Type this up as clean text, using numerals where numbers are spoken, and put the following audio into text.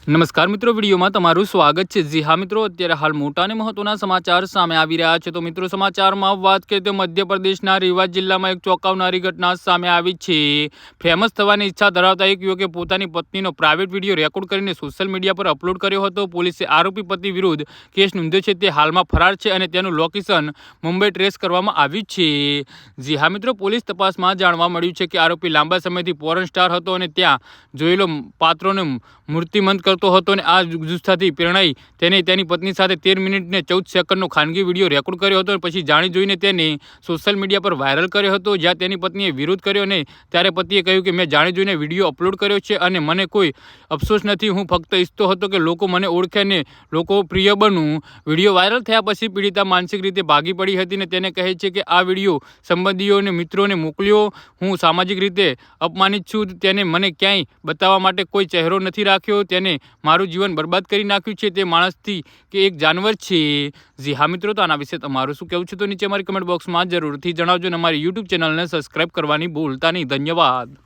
નમસ્કાર મિત્રો, વિડીયોમાં તમારું સ્વાગત છે। જી હા મિત્રો, અત્યારે હાલ મોટા અને મહત્વના સમાચાર સામે આવી રહ્યા છે। તો મિત્રો, સમાચારમાં વાત કરીએ તો મધ્યપ્રદેશના રીવા જિલ્લામાં એક ચોંકાવનારી ઘટના સામે આવી છે। ફેમસ થવાની ઈચ્છા ધરાવતા એક યુવકે પોતાની પત્નીનો પ્રાઇવેટ વિડીયો રેકોર્ડ કરીને સોશિયલ મીડિયા પર અપલોડ કર્યો હતો। પોલીસે આરોપી પતિ વિરુદ્ધ કેસ નોંધ્યો છે। તે હાલમાં ફરાર છે અને તેનું લોકેશન મુંબઈ ટ્રેસ કરવામાં આવ્યું છે। જી હા મિત્રો, પોલીસ તપાસમાં જાણવા મળ્યું છે કે આરોપી લાંબા સમયથી પોર્ન સ્ટાર હતો અને ત્યાં જોયેલો પાત્રોને મૂર્તિમંત કરતો હતો અને આ જુસ્સાથી પ્રેરણાઈ તેને તેની પત્ની સાથે 13 મિનિટ ને 14 સેકન્ડનો ખાનગી વિડીયો રેકોર્ડ કર્યો હતો અને પછી જાણી જોઈને તેને સોશિયલ મીડિયા પર વાયરલ કર્યો હતો, જ્યાં તેની પત્નીએ વિરોધ કર્યો અને ત્યારે પતિએ કહ્યું કે મેં જાણી જોઈને વિડીયો અપલોડ કર્યો છે અને મને કોઈ અફસોસ નથી। હું ફક્ત ઈચ્છતો હતો કે લોકો મને ઓળખે અને લોકો પ્રિય બનવું। વિડીયો વાયરલ થયા પછી પીડિતા માનસિક રીતે ભાગી પડી હતી અને તેને કહે છે કે આ વિડીયો સંબંધીઓ અને મિત્રોને મોકલ્યો। હું સામાજિક રીતે અપમાનિત છું। તેને મને ક્યાંય બતાવવા માટે કોઈ ચહેરો નથી રાખ્યો। તેને મારું જીવન બરબાદ કરી નાખ્યું છે। તે માણસથી કે એક જાનવર છે। જી હા મિત્રો, તો આના વિશે તમારું શું કહેવું છે તો નીચે અમારી કમેન્ટ બોક્સમાં જરૂરથી જણાવજો અને અમારી યુટ્યુબ ચેનલને સબસ્ક્રાઈબ કરવાની ભૂલતા નહીં। ધન્યવાદ।